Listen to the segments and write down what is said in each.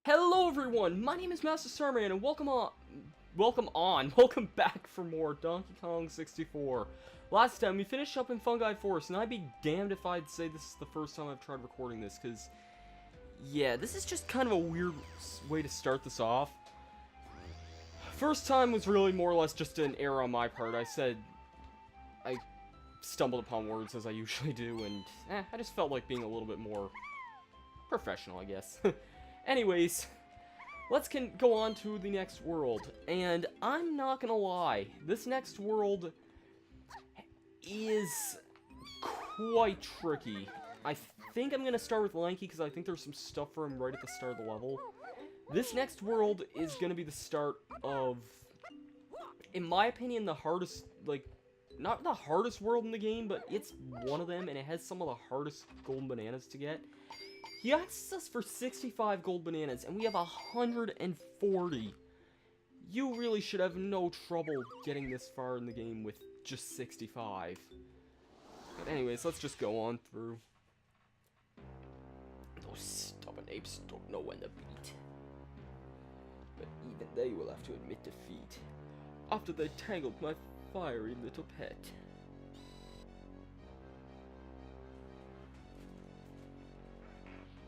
Hello everyone, my name is Masterstarman and welcome back for more Donkey Kong 64. Last time we finished up in Fungi Forest, and I'd be damned if I'd say this is the first time I've tried recording this, because, yeah, this is just kind of a weird way to start this off. First time was really more or less just an error on my part. I stumbled upon words as I usually do, and I just felt like being a little bit more professional, I guess. Anyways, let's go on to the next world, and I'm not gonna lie, this next world is quite tricky. I think I'm gonna start with Lanky, because I think there's some stuff for him right at the start of the level. This next world is gonna be the start of, in my opinion, the hardest, not the hardest world in the game, but it's one of them, and it has some of the hardest golden bananas to get. He asks us for 65 gold bananas, and we have 140. You really should have no trouble getting this far in the game with just 65. But anyways, let's just go on through. Those stubborn apes don't know when to beat. But even they will have to admit defeat, after they tangled my fiery little pet.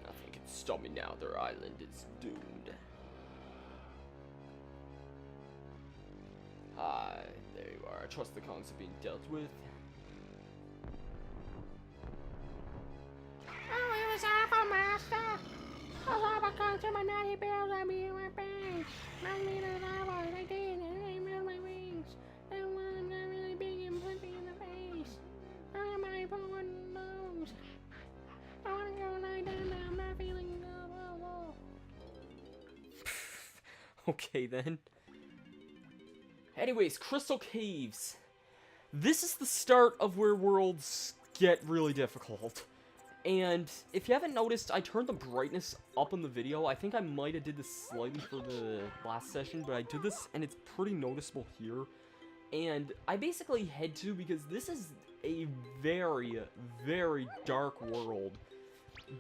Nothing can stop me now, their island is doomed. Hi, there you are. I trust the Kongs are being dealt with. Oh, it was awful, Master. Those awful Kongs took my naughty bells on me in my bangs. My leader lava, they did, and they moved my wings. That one got really big and put me in the face. Oh, my poor nose. I wanna go lie down now, I'm not feeling good. Okay then. Anyways, Crystal Caves. This is the start of where worlds get really difficult. And if you haven't noticed, I turned the brightness up in the video. I think I might have did this slightly for the last session, but I did this and it's pretty noticeable here. And I basically had to, because this is a very, very dark world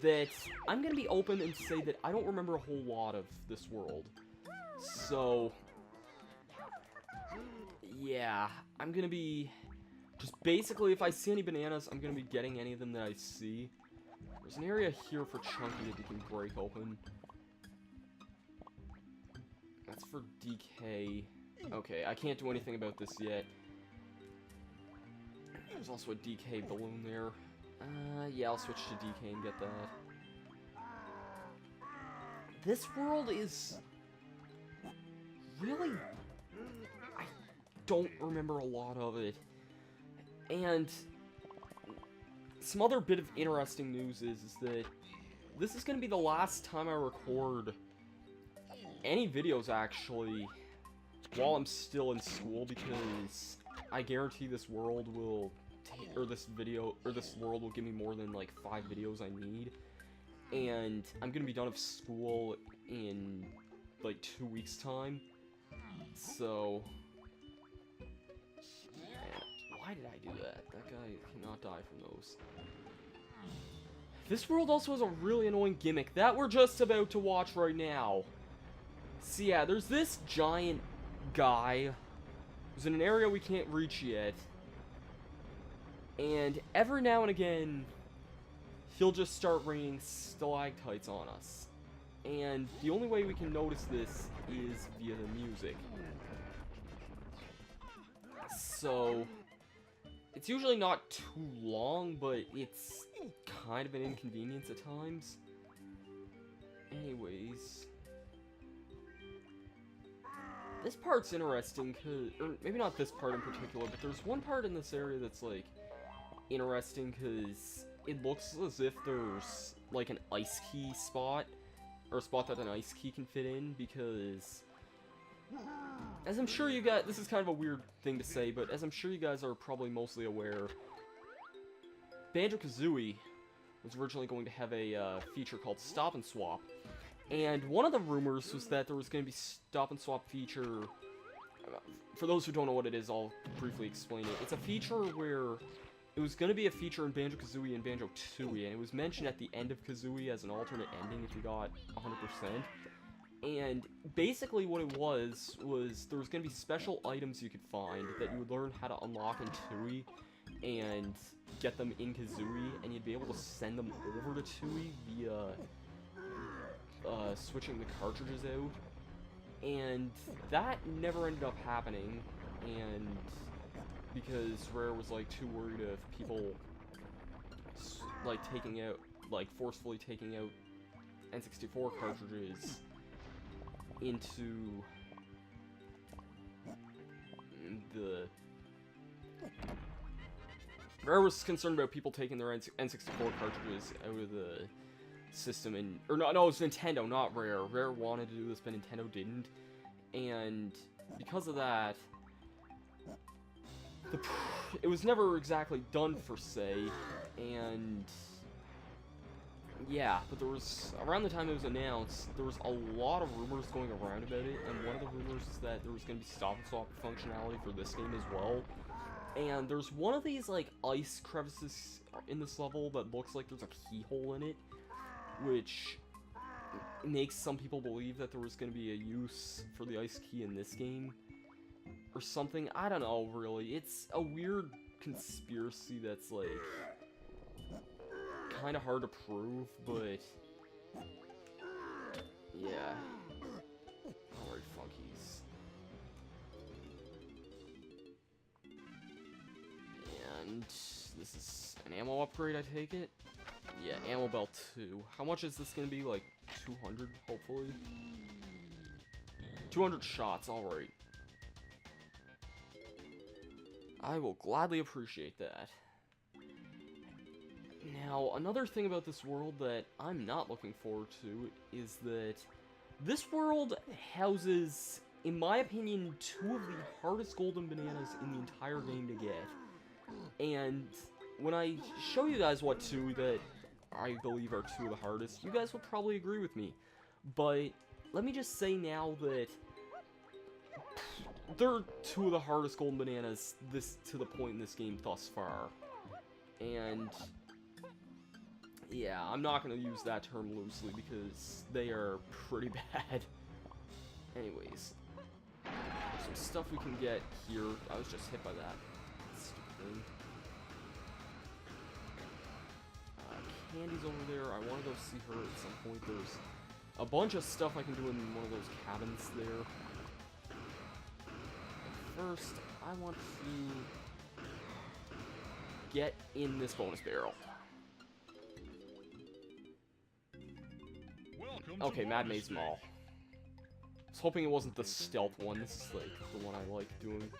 that I'm going to be open and say that I don't remember a whole lot of this world. So, yeah, I'm going to be, just basically, if I see any bananas, I'm going to be getting any of them that I see. There's an area here for Chunky that you can break open. That's for DK. Okay, I can't do anything about this yet. There's also a DK balloon there. Yeah, I'll switch to DK and get that. This world is really, I don't remember a lot of it. And some other bit of interesting news is that this is going to be the last time I record any videos, actually, while I'm still in school, because I guarantee this world will, this world will give me more than, like, 5 videos I need. And I'm going to be done with school in, like, 2 weeks' time. So, man, why did I do that? That guy cannot die from those. This world also has a really annoying gimmick that we're just about to watch right now. So yeah, there's this giant guy who's in an area we can't reach yet. And every now and again, he'll just start raining stalactites on us. And the only way we can notice this is via the music. So, it's usually not too long, but it's kind of an inconvenience at times. Anyways, this part's interesting, or maybe not this part in particular, but there's one part in this area that's, like, interesting, because it looks as if there's, like, an ice key spot, or a spot that an ice key can fit in, because, as I'm sure you guys, this is kind of a weird thing to say, but as I'm sure you guys are probably mostly aware, Banjo-Kazooie was originally going to have a feature called Stop and Swap, and one of the rumors was that there was going to be Stop and Swap feature. For those who don't know what it is, I'll briefly explain it. It's a feature where it was going to be a feature in Banjo-Kazooie and Banjo-Tooie, and it was mentioned at the end of Kazooie as an alternate ending if you got 100%. And basically what it was there was going to be special items you could find that you would learn how to unlock in Tui and get them in Kazooie, and you'd be able to send them over to Tui via switching the cartridges out. And that never ended up happening, and because Rare was like too worried of people like taking out, like forcefully taking out N64 cartridges into the... Rare was concerned about people taking their N64 cartridges out of the system, and... Or no, it was Nintendo, not Rare. Rare wanted to do this, but Nintendo didn't. And because of that, it was never exactly done per se, and... Yeah, but there was, around the time it was announced, there was a lot of rumors going around about it, and one of the rumors is that there was going to be stop and swap functionality for this game as well. And there's one of these, like, ice crevices in this level that looks like there's a keyhole in it, which makes some people believe that there was going to be a use for the ice key in this game, or something. I don't know, really. It's a weird conspiracy that's, like... kind of hard to prove, but yeah. Alright, funkies. And this is an ammo upgrade, I take it? Yeah, ammo belt 2. How much is this gonna be? Like 200, hopefully? 200 shots, alright. I will gladly appreciate that. Now, another thing about this world that I'm not looking forward to is that this world houses, in my opinion, 2 of the hardest golden bananas in the entire game to get. And when I show you guys what 2 that I believe are 2 of the hardest, you guys will probably agree with me. But let me just say now that they're 2 of the hardest golden bananas to the point in this game thus far. And... yeah, I'm not going to use that term loosely because they are pretty bad. Anyways, there's some stuff we can get here. I was just hit by that stupid thing. Candy's over there. I want to go see her at some point. There's a bunch of stuff I can do in one of those cabins there. But first, I want to get in this bonus barrel. Okay, Mad Maze Mall. I was hoping it wasn't the stealth one. This is, like, the one I like doing.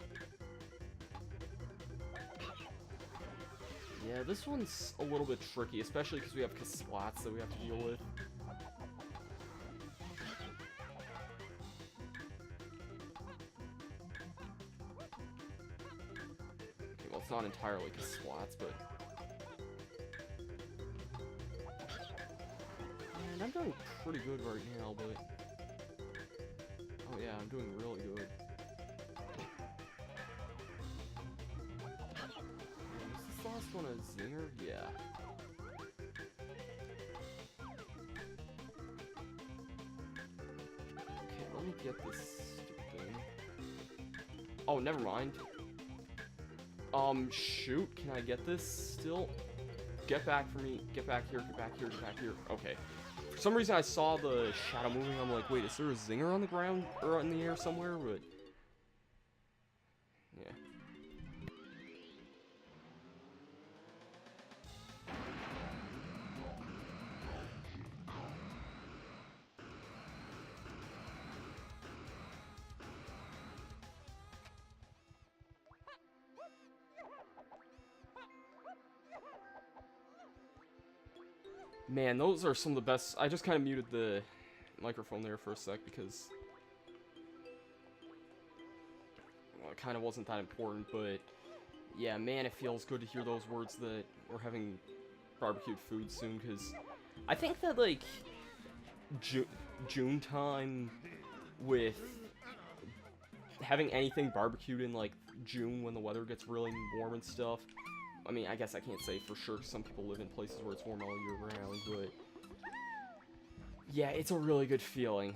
Yeah, this one's a little bit tricky, especially because we have Kaswats that we have to deal with. Okay, well, it's not entirely Kaswats, but... and I'm doing pretty good right now, but... oh yeah, I'm doing really good. Is this last one a zinger? Yeah. Okay, let me get this stupid thing. Oh, never mind. Shoot, can I get this still? Get back for me. Get back here, get back here, get back here. Okay. For some reason I saw the shadow moving, I'm like, wait, is there a zinger on the ground, or in the air somewhere? But... yeah. Man, those are some of the best. I just kind of muted the microphone there for a sec because, well, it kind of wasn't that important, but yeah, man, it feels good to hear those words that we're having barbecued food soon, because I think that, like, June time with having anything barbecued in, like, June when the weather gets really warm and stuff. I mean, I guess I can't say for sure, 'cause some people live in places where it's warm all year round, but... yeah, it's a really good feeling.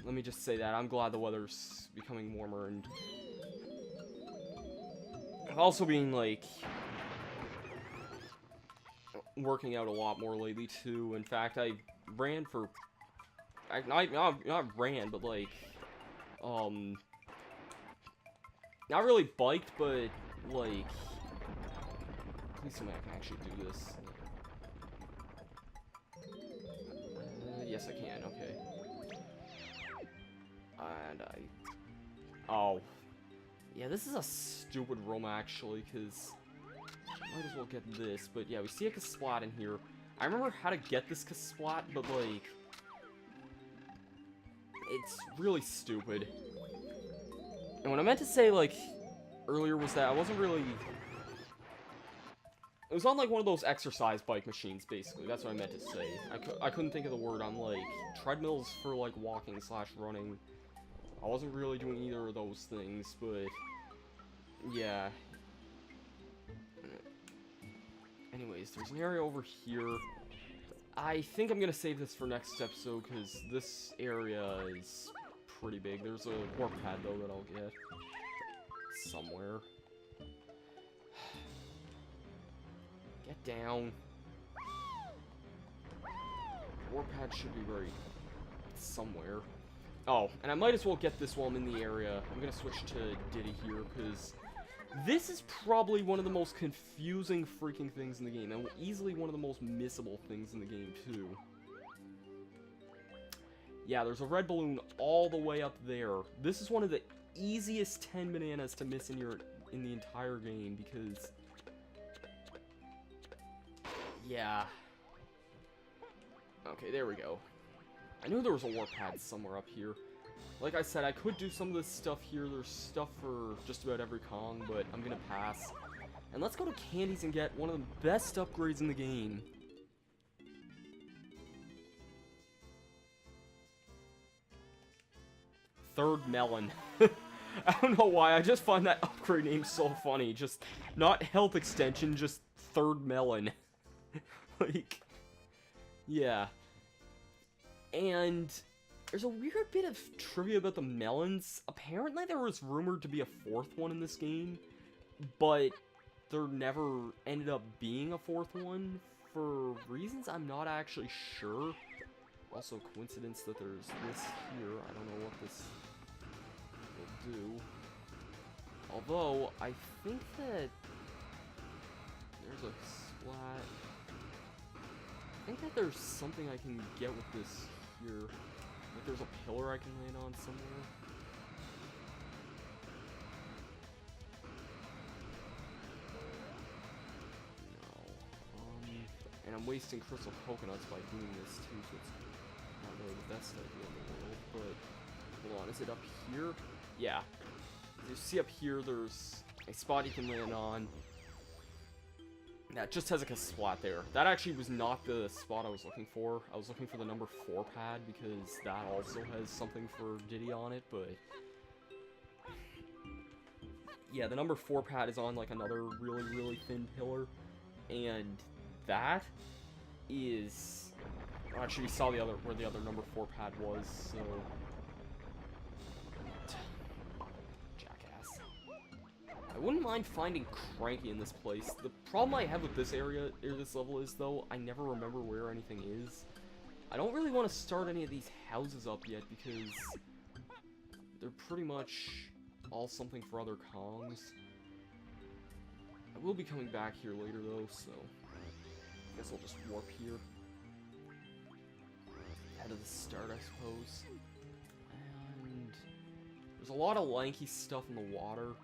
Let me just say that. I'm glad the weather's becoming warmer, and I've also been, like, working out a lot more lately, too. In fact, I ran for... not ran, but, like, not really biked, but, like... Please tell me I can actually do this. Yes, I can, okay. And oh. Yeah, this is a stupid room, actually, because... Might as well get this, but yeah, we see a Kasplat in here. I remember how to get this Kasplat, but, like... It's really stupid. And what I meant to say, like, earlier was that I wasn't really... It was on, like, one of those exercise bike machines, basically. That's what I meant to say. I couldn't think of the word on, like, treadmills for, like, walking / running. I wasn't really doing either of those things, but... Yeah. Anyways, there's an area over here. I think I'm gonna save this for next episode, because this area is pretty big. There's a warp pad, though, that I'll get. Somewhere. Get down. Warp pad should be right somewhere. Oh, and I might as well get this while I'm in the area. I'm gonna switch to Diddy here, because this is probably one of the most confusing freaking things in the game, and easily one of the most missable things in the game, too. Yeah, there's a red balloon all the way up there. This is one of the easiest 10 bananas to miss in the entire game, because... Yeah. Okay, there we go. I knew there was a warp pad somewhere up here. Like I said, I could do some of this stuff here. There's stuff for just about every Kong, but I'm gonna pass. And let's go to Candies and get one of the best upgrades in the game. Third Melon. I don't know why, I just find that upgrade name so funny. Just, not health extension, just Third Melon. Like, yeah. And there's a weird bit of trivia about the melons. Apparently there was rumored to be a fourth one in this game, but there never ended up being a fourth one for reasons I'm not actually sure. Also, coincidence that there's this here. I don't know what this will do. Although, I think that there's a splat. I think that there's something I can get with this here. Like there's a pillar I can land on somewhere. No. And I'm wasting crystal coconuts by doing this too, so it's not really the best idea in the world, but hold on, is it up here? Yeah. As you see up here, there's a spot you can land on. That just has like a splat there. That actually was not the spot I was looking for. I was looking for the number 4 pad because that also has something for Diddy on it, but... Yeah, the number 4 pad is on like another really, really thin pillar. And that is... Actually, we saw the other where the other number 4 pad was, so... I wouldn't mind finding Cranky in this place. The problem I have with this area, or this level, is, though, I never remember where anything is. I don't really want to start any of these houses up yet, because they're pretty much all something for other Kongs. I will be coming back here later, though, so I guess I'll just warp here. Head of the start, I suppose. And there's a lot of lanky stuff in the water.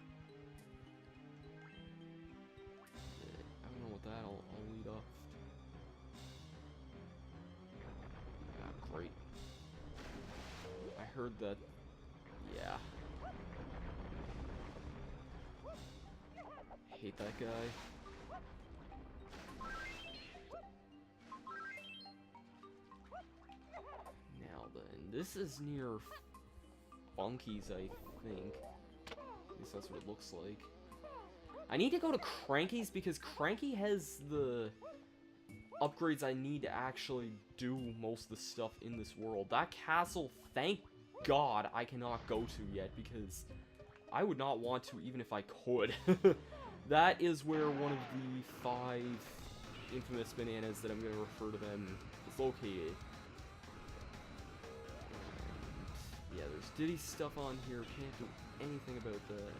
That I'll lead up. Yeah, great. I heard that. Yeah. Hate that guy. Now then, this is near Funky's, I think. At least that's what it looks like. I need to go to Cranky's because Cranky has the upgrades I need to actually do most of the stuff in this world. That castle, thank God I cannot go to yet, because I would not want to even if I could. That is where one of the 5 infamous bananas that I'm going to refer to them is located. And yeah, there's Diddy stuff on here. Can't do anything about that.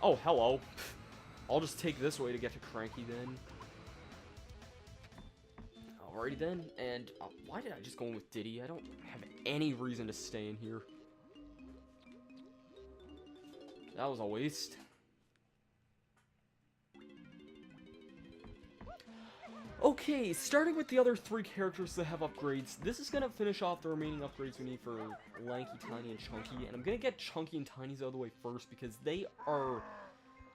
Oh, hello. I'll just take this way to get to Cranky then. Alrighty then, and why did I just go in with Diddy? I don't have any reason to stay in here. That was a waste. Okay, starting with the other 3 characters that have upgrades, this is gonna finish off the remaining upgrades we need for Lanky, Tiny, and Chunky, and I'm gonna get Chunky and Tiny's out of the way first because they are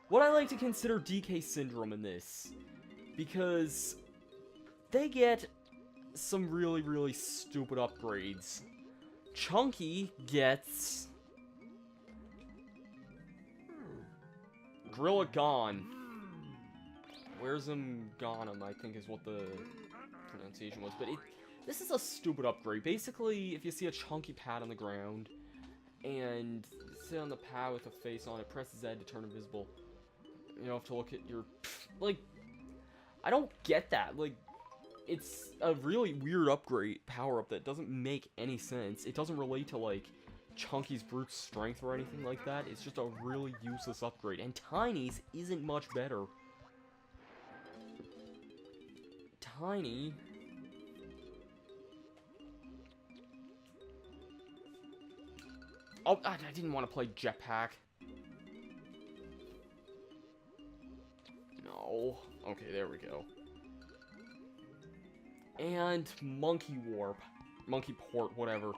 what I like to consider DK Syndrome in this, because they get some really, really stupid upgrades. Chunky gets Gorilla Gone. Where's him Gone, I think is what the pronunciation was, but this is a stupid upgrade. Basically, if you see a Chunky pad on the ground, and sit on the pad with a face on it, press Z to turn invisible. You don't have to look at your... Like, I don't get that. Like, it's a really weird upgrade, power-up that doesn't make any sense. It doesn't relate to, like, Chunky's brute strength or anything like that. It's just a really useless upgrade. And Tiny's isn't much better. Tiny... Oh, I didn't want to play Jetpack. No. Okay, there we go. And Monkey Warp. Monkey Port, whatever.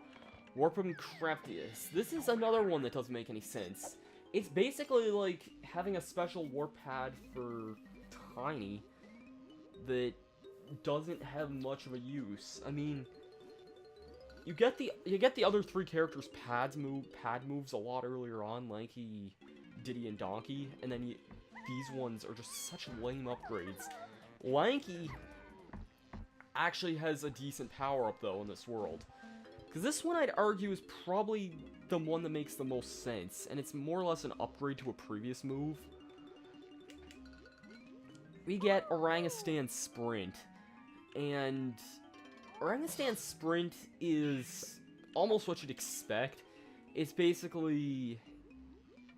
Warp'em Craftius. This is another one that doesn't make any sense. It's basically like having a special warp pad for Tiny that doesn't have much of a use. I mean, you get the other 3 characters' pad moves a lot earlier on, Lanky, Diddy, and Donkey, and then these ones are just such lame upgrades. Lanky actually has a decent power-up, though, in this world. Because this one, I'd argue, is probably the one that makes the most sense, and it's more or less an upgrade to a previous move. We get Orangutan Sprint, and Orangutan Sprint is almost what you'd expect. It's basically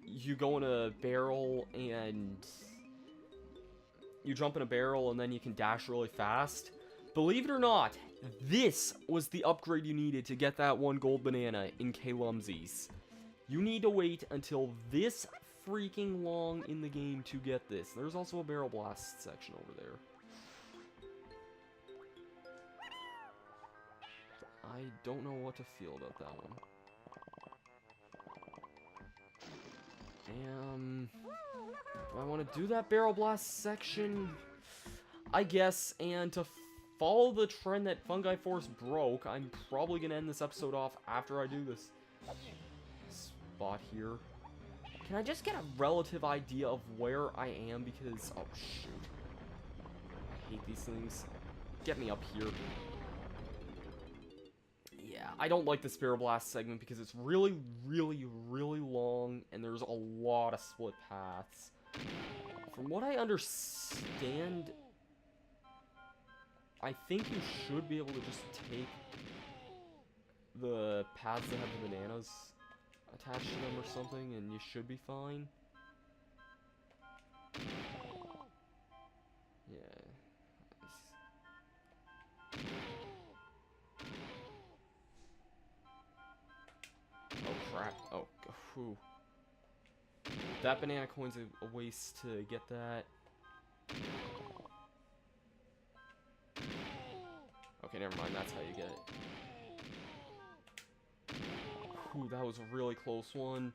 you go in a barrel and you jump in a barrel and then you can dash really fast. Believe it or not, this was the upgrade you needed to get that 1 gold banana in K-Lumsies. You need to wait until this freaking long in the game to get this. There's also a barrel blast section over there. I don't know what to feel about that one. Do I want to do that barrel blast section? I guess, and to follow the trend that Fungi Force broke, I'm probably going to end this episode off after I do this spot here. Can I just get a relative idea of where I am? Because, oh shoot. I hate these things. Get me up here. Yeah, I don't like this Barrel Blast segment because it's really, really, really long, and there's a lot of split paths. From what I understand, I think you should be able to just take the paths that have the bananas attached to them or something, and you should be fine. Yeah. Oh crap. Oh, whew. That banana coin's a waste to get that. Okay, never mind, that's how you get it. Whew, that was a really close one.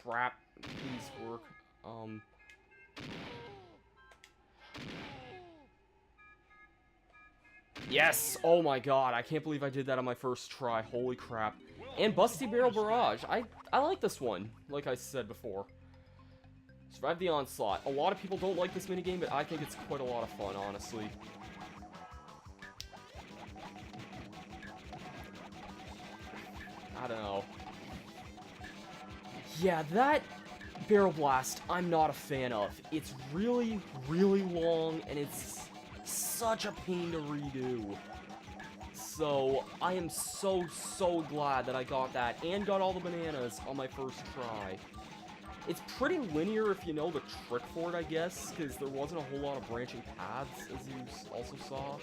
Crap, please work. Yes! Oh my god, I can't believe I did that on my first try. Holy crap. And Busty Barrel Barrage. I like this one, like I said before. Survive the onslaught. A lot of people don't like this minigame, but I think it's quite a lot of fun, honestly. I don't know. Yeah, that barrel blast, I'm not a fan of. It's really, really long, and it's such a pain to redo. So, I am so glad that I got that, and got all the bananas on my first try. It's pretty linear if you know the trick for it, I guess, because there wasn't a whole lot of branching paths, as you also saw.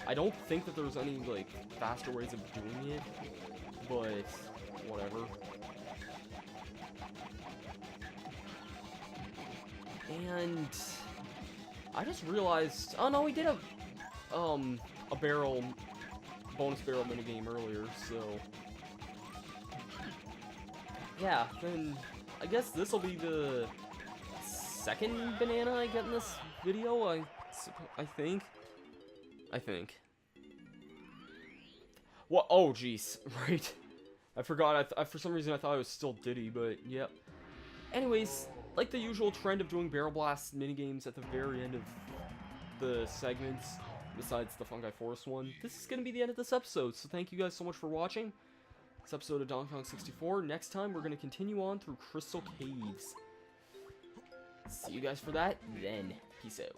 I don't think that there's any, like, faster ways of doing it, but whatever. And I just realized, oh no, we did a bonus barrel minigame earlier, so yeah, then I guess this will be the second banana I get in this video, I think. What? Oh, jeez, right. I forgot, for some reason I thought it was still Diddy, but yep. Anyways, like the usual trend of doing barrel blast minigames at the very end of the segments, besides the Fungi Forest one, this is going to be the end of this episode, so thank you guys so much for watching this episode of Donkey Kong 64. Next time, we're going to continue on through Crystal Caves. See you guys for that, then. Peace out.